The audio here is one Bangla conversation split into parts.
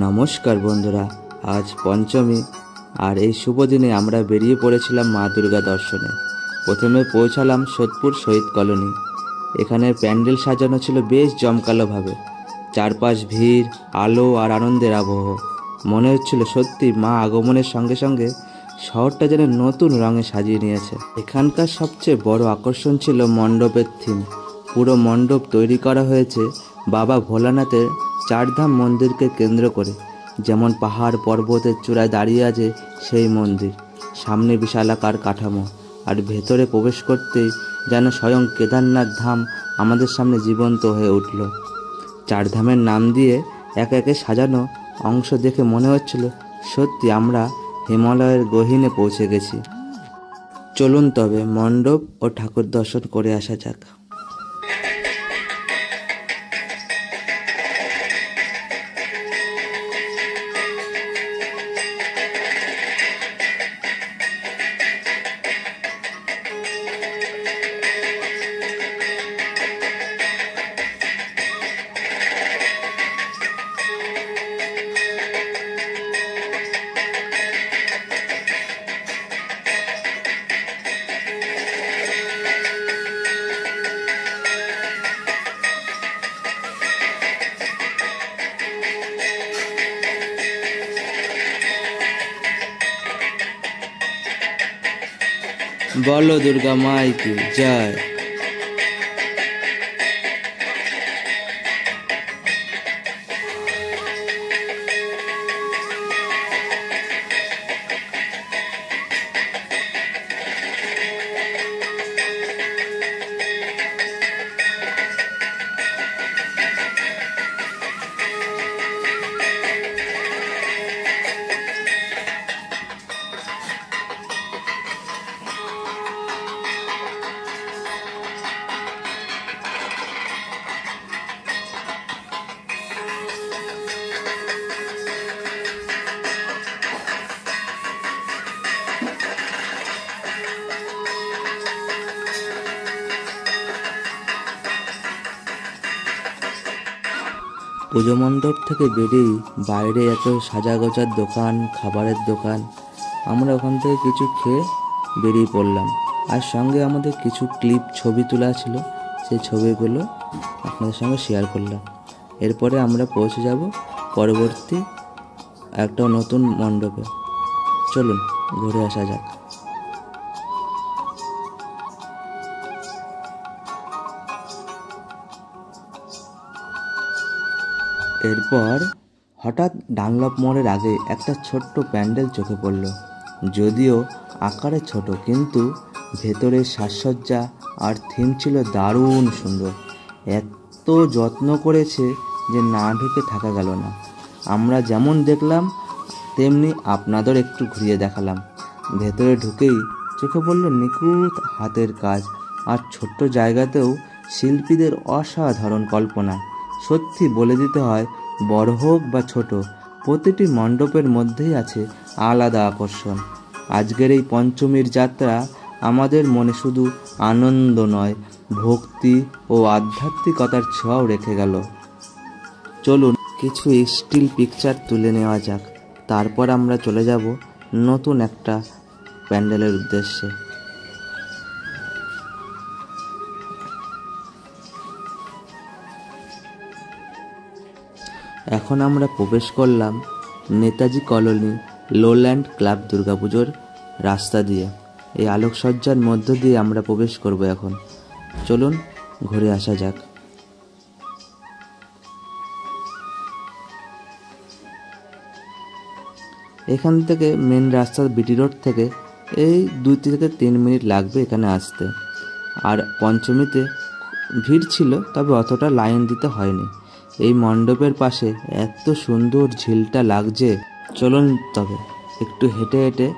নমস্কার বন্ধুরা, আজ পঞ্চমী আর এই শুভ দিনে আমরা বেরিয়ে পড়েছিলাম মা দুর্গা দর্শনে। প্রথমে পৌঁছালাম সোদপুর শহীদ কলোনি। এখানে প্যান্ডেল সাজানো ছিল বেশ জমকালোভাবে। চারপাশ ভিড়, আলো আর আনন্দের আবহ। মনে হচ্ছিল সত্যি মা আগমনের সঙ্গে সঙ্গে শহরটা যেন নতুন রঙে সাজিয়ে নিয়েছে। এখানকার সবচেয়ে বড় আকর্ষণ ছিল মণ্ডপের থিম। পুরো মণ্ডপ তৈরি করা হয়েছে বাবা ভোলানাথের চারধাম মন্দিরকে কেন্দ্র করে। যেমন পাহাড় পর্বতের চূড়ায় দাঁড়িয়ে আছে সেই মন্দির, সামনে বিশালাকার কাঠামো, আর ভেতরে প্রবেশ করতেই যেন স্বয়ং কেদারনাথ ধাম আমাদের সামনে জীবন্ত হয়ে উঠল। চারধামের নাম দিয়ে একে একে সাজানো অংশ দেখে মনে হচ্ছিল সত্যি আমরা হিমালয়ের গহীনে পৌঁছে গেছি। চলুন তবে মণ্ডপ ও ঠাকুর দর্শন করে আসা যাক। बोलो दुर्गा माई की जय। পুজো মণ্ডপ থেকে বেরিয়েই বাইরে এত সাজাগোজার দোকান, খাবারের দোকান। আমরা ওখান থেকে কিছু খেয়ে বেরিয়ে পড়লাম, আর সঙ্গে আমাদের কিছু ক্লিপ ছবি তোলা ছিল, সেই ছবিগুলো আপনাদের সঙ্গে শেয়ার করলাম। এরপরে আমরা পৌঁছে যাব পরবর্তী একটা নতুন মণ্ডপে। চলুন ঘুরে আসা যাক। এরপর হঠাৎ ডানলপ মোড়ের আগে একটা ছোট্ট প্যান্ডেল চোখে পড়ল। যদিও আকারে ছোট, কিন্তু ভেতরের সাজসজ্জা আর থিম ছিল দারুণ সুন্দর। এত যত্ন করেছে যে না ঢুকে থাকা গেল না। আমরা যেমন দেখলাম তেমনি আপনাদের একটু ঘুরিয়ে দেখালাম। ভেতরে ঢুকেই চোখে পড়ল নিখুঁত হাতের কাজ, আর ছোট্ট জায়গাতেও শিল্পীদের অসাধারণ কল্পনা। সত্যি বলে দিতে হয়, বড় হোক বা ছোট, প্রতিটি মণ্ডপের মধ্যেই আছে আলাদা আকর্ষণ। আজকের এই পঞ্চমীর যাত্রা আমাদের মনে শুধু আনন্দ নয়, ভক্তি ও আধ্যাত্মিকতার ছোঁয়াও রেখে গেল। চলুন কিছু স্টিল পিকচার তুলে নেওয়া যাক, তারপর আমরা চলে যাব নতুন একটা প্যান্ডেলের উদ্দেশ্যে। এখন আমরা প্রবেশ করলাম নেতাজি কলোনি লোল্যান্ড ক্লাব দুর্গাপুজোর রাস্তা দিয়ে। এই আলোকসজ্জার মধ্য দিয়ে আমরা প্রবেশ করব এখন। চলুন ঘুরে আসা যাক। এখান থেকে মেন রাস্তা বিটি রোড থেকে এই 2 থেকে 3 মিনিট লাগবে এখানে আসতে। আর পঞ্চমীতে ভিড় ছিল, তবে অতটা লাইন দিতে হয়নি। এই মণ্ডপের পাশে এত সুন্দর ঝিলটা লাগছে। চলুন তবে একটু হেঁটে হেঁটে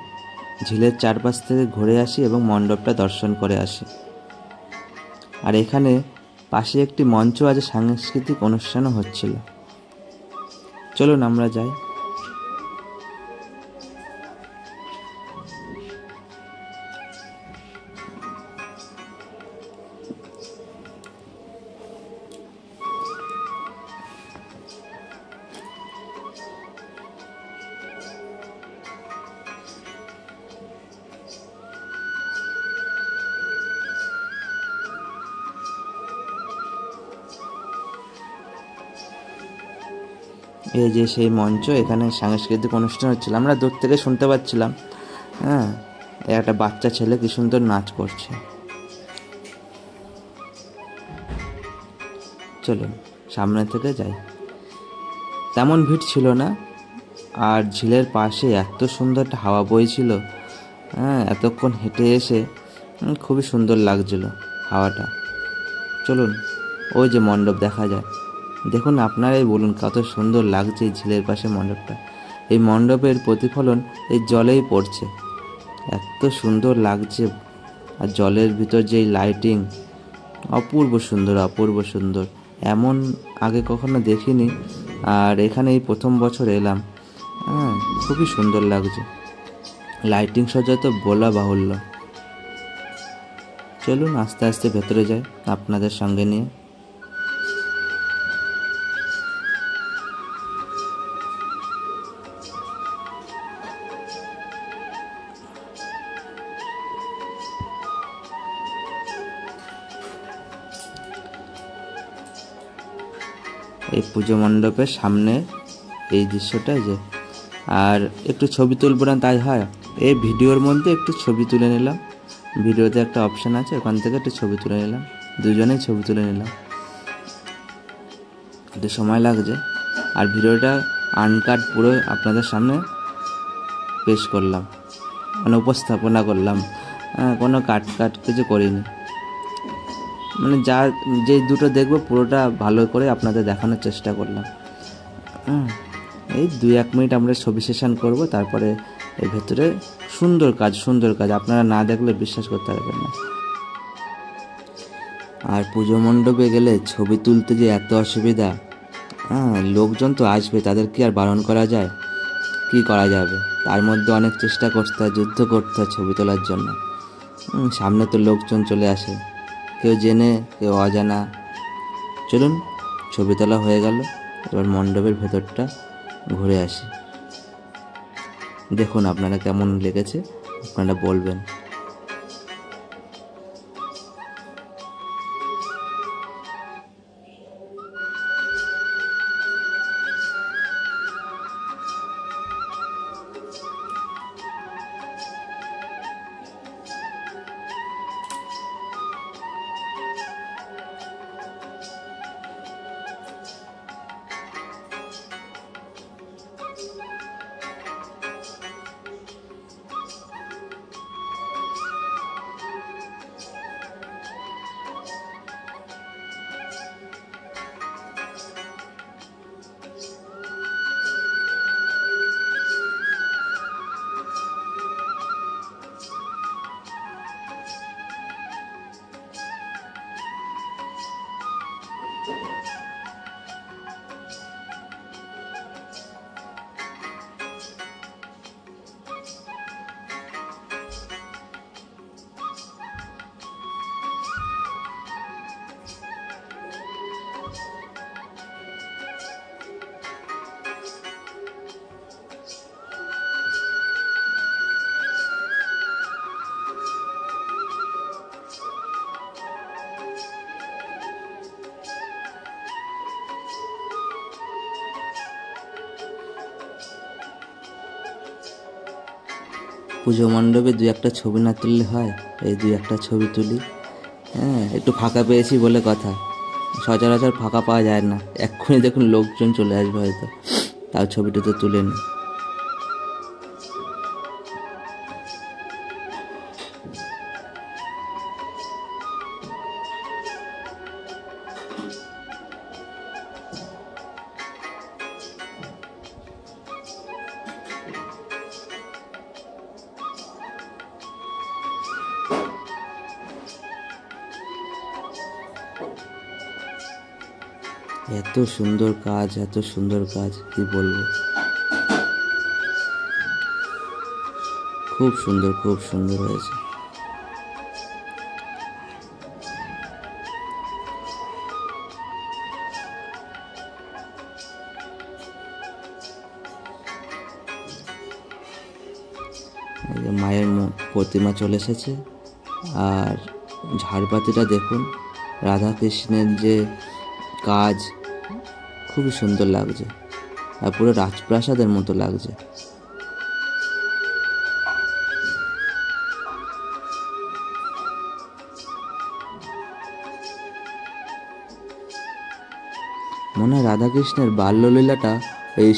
ঝিলের চারপাশ থেকে ঘুরে আসি এবং মণ্ডপটা দর্শন করে আসি। আর এখানে পাশে একটি মঞ্চ আছে, সাংস্কৃতিক অনুষ্ঠানও হচ্ছিল। চলুন আমরা যাই। এই যে সেই মঞ্চ, এখানে সাংস্কৃতিক অনুষ্ঠান হচ্ছিল, আমরা দূর থেকে শুনতে পাচ্ছিলাম। হ্যাঁ, একটা বাচ্চা ছেলে কি সুন্দর নাচ করছে। চলুন সামনে থেকে যাই। তেমন ভিড় ছিল না, আর ঝিলের পাশে এত সুন্দর একটা হাওয়া বইছিল। হ্যাঁ, এতক্ষণ হেঁটে এসে খুবই সুন্দর লাগছিল হাওয়াটা। চলুন, ওই যে মণ্ডপ দেখা যায়, দেখুন আপনারাই বলুন কত সুন্দর লাগছে এই ঝিলের পাশে মণ্ডপটা। এই মণ্ডপের প্রতিফলন এই জলেই পড়ছে, এত সুন্দর লাগছে। আর জলের ভিতর যেই লাইটিং, অপূর্ব সুন্দর, অপূর্ব সুন্দর। এমন আগে কখনো দেখিনি, আর এখানে এই প্রথম বছর এলাম। হ্যাঁ, খুবই সুন্দর লাগছে, লাইটিং সজ্জা তো বলা বাহুল্য। চলুন আস্তে আস্তে ভেতরে যাই আপনাদের সঙ্গে নিয়ে। এই পুজো মণ্ডপের সামনে এই দৃশ্যটা যে, আর একটু ছবি তুলবো না তাই হয়, এই ভিডিওর মধ্যে একটু ছবি তুলে নিলাম। ভিডিওতে একটা অপশান আছে, ওখান থেকে একটু ছবি তুলে নিলাম, দুজনেই ছবি তুলে নিলাম। একটু সময় লাগছে, আর ভিডিওটা আনকাট পুরো আপনাদের সামনে পেশ করলাম, মানে উপস্থাপনা করলাম। কোনো কাট কিছু করিনি, মানে যে দুটো দেখবো পুরোটা ভালো করে আপনাদের দেখানোর চেষ্টা করলাম। এই 2-1 মিনিট আমরা ছবি সেশন করবো, তারপরে এর ভেতরে সুন্দর কাজ, আপনারা না দেখলে বিশ্বাস করতে পারবেন না। আর পুজো মণ্ডপে গেলে ছবি তুলতে যে এত অসুবিধা। লোকজন তো আসবে, তাদের কি আর বারণ করা যায়? কি করা যাবে? তার মধ্যে অনেক চেষ্টা করতে হয়, যুদ্ধ করতে হয় ছবি তোলার জন্য। সামনে তো লোকজন চলে আসে, কেউ জেনে কেউ অজানা। চলুন, ছবি তোলা হয়ে গেল, এবার মণ্ডপের ভেতরটা ঘুরে আসি। দেখুন আপনারা কেমন লেগেছে, আপনারা বলবেন। পুজো মণ্ডপে 2-1টা ছবি না তুললে হয়? এই 2-1টা ছবি তুলি। একটু ফাঁকা পেয়েছি বলে কথা, সচরাচর ফাঁকা পাওয়া যায় না। এক্ষুনি দেখুন লোকজন চলে আসবে হয়তো, তাও ছবিটা তো তুলে নিই। এত সুন্দর কাজ, এত সুন্দর কাজ, কি বলবো। খুব সুন্দর, খুব সুন্দর হয়েছে। মায়ের প্রতিমা চলে এসেছে, আর ঝাড়বাতিটা দেখুন, রাধা কৃষ্ণের যে কাজ, খুবই সুন্দর লাগছে। আর পুরো রাজপ্রাসাদের মতো লাগছে। মনে হয় রাধাকৃষ্ণের বাল্যলীলাটা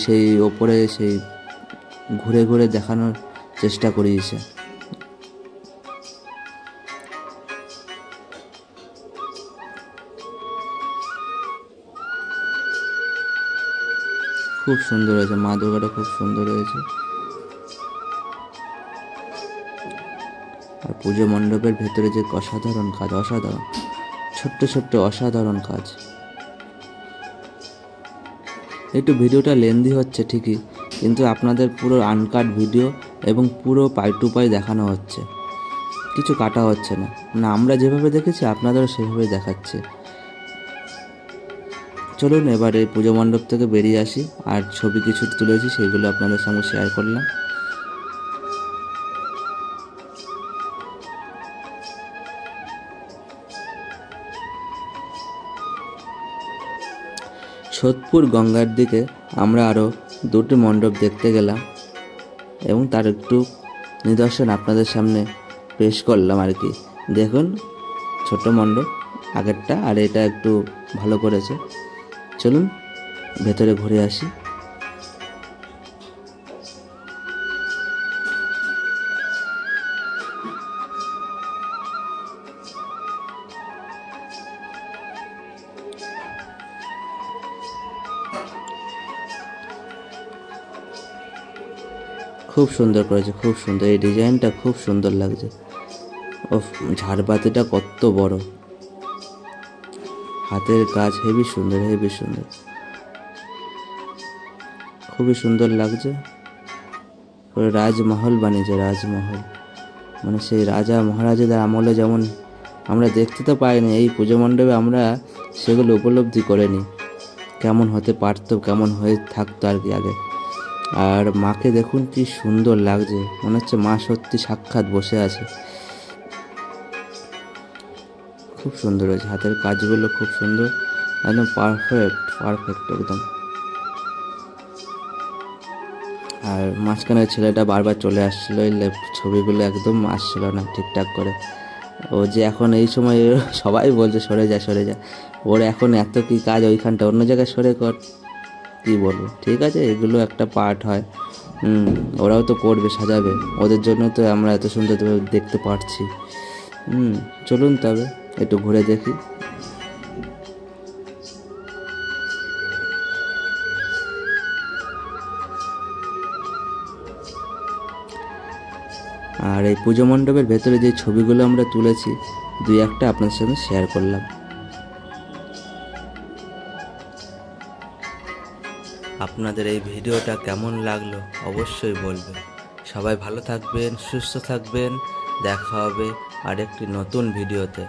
সেই ওপরে সেই ঘুরে ঘুরে দেখানোর চেষ্টা করিয়েছে। খুব সুন্দর হয়েছে, মা দুর্গাটা খুব সুন্দর হয়েছে। আর পুজো মণ্ডপের ভেতরে যে অসাধারণ কাজ, অসাধারণ ছোট্ট ছোট্ট অসাধারণ কাজ। একটু ভিডিওটা লেন্দি হচ্ছে ঠিকই, কিন্তু আপনাদের পুরো আনকাট ভিডিও এবং পুরো পাই টু পাই দেখানো হচ্ছে, কিছু কাটা হচ্ছে না। আমরা যেভাবে দেখেছি আপনাদেরও সেভাবে দেখাচ্ছে। চলুন এবার এই পুজো মণ্ডপ থেকে বেরিয়ে আসি, আর ছবি কিছু তুলেছি সেগুলো আপনাদের সঙ্গে শেয়ার করলাম। সোদপুর গঙ্গার দিকে আমরা আরও দুটি মণ্ডপ দেখতে গেলাম এবং তার একটু নিদর্শন আপনাদের সামনে পেশ করলাম আর কি। দেখুন ছোট মণ্ডপ আগেরটা, আর এটা একটু ভালো করেছে। চলুন ভেতরে ঘুরে আসি। খুব সুন্দর করেছে, খুব সুন্দর, এই ডিজাইনটা খুব সুন্দর লাগছে। ও ঝাড়বাতিটা কত বড়, হাতের কাজ হেবি সুন্দর, হেবি সুন্দর, খুবই সুন্দর লাগছে। রাজমহল বানিয়েছে, রাজমহল মানে সেই রাজা মহারাজাদের আমলে যেমন আমরা দেখতে তো পাইনি, এই পুজো মণ্ডপে আমরা সেগুলো উপলব্ধি করে নিই কেমন হতে পারতো, কেমন হয়ে থাকতো আর কি আগে। আর মাকে দেখুন কি সুন্দর লাগছে, মনে হচ্ছে মা সত্যি সাক্ষাৎ বসে আছে। খুব সুন্দর হয়েছে, হাতের কাজগুলো খুব সুন্দর, একদম পারফেক্ট একদম। আর মাঝখানের ছেলেটা বারবার চলে আসছিল, এই ছবিগুলো একদম আসছিল না ঠিকঠাক করে। ও যে এখন এই সময় সবাই বলছে সরে যা সরে যা, ওর এখন এত কি কাজ, ওইখানটা অন্য জায়গায় সরে কর, কি বলবো। ঠিক আছে, এগুলো একটা পার্ট হয়, ওরাও তো করবে, সাজাবে, ওদের জন্য তো আমরা এত সুন্দর দেখতে পাচ্ছি। চলুন তবে একটু ঘুরে দেখি। আর এই পুজো মণ্ডপের ভেতরে যে ছবিগুলো আমরা তুলেছি দুই একটা আপনাদের সঙ্গে শেয়ার করলাম। আপনাদের এই ভিডিওটা কেমন লাগলো অবশ্যই বলবেন। সবাই ভালো থাকবেন, সুস্থ থাকবেন, দেখা হবে আরেকটি নতুন ভিডিওতে।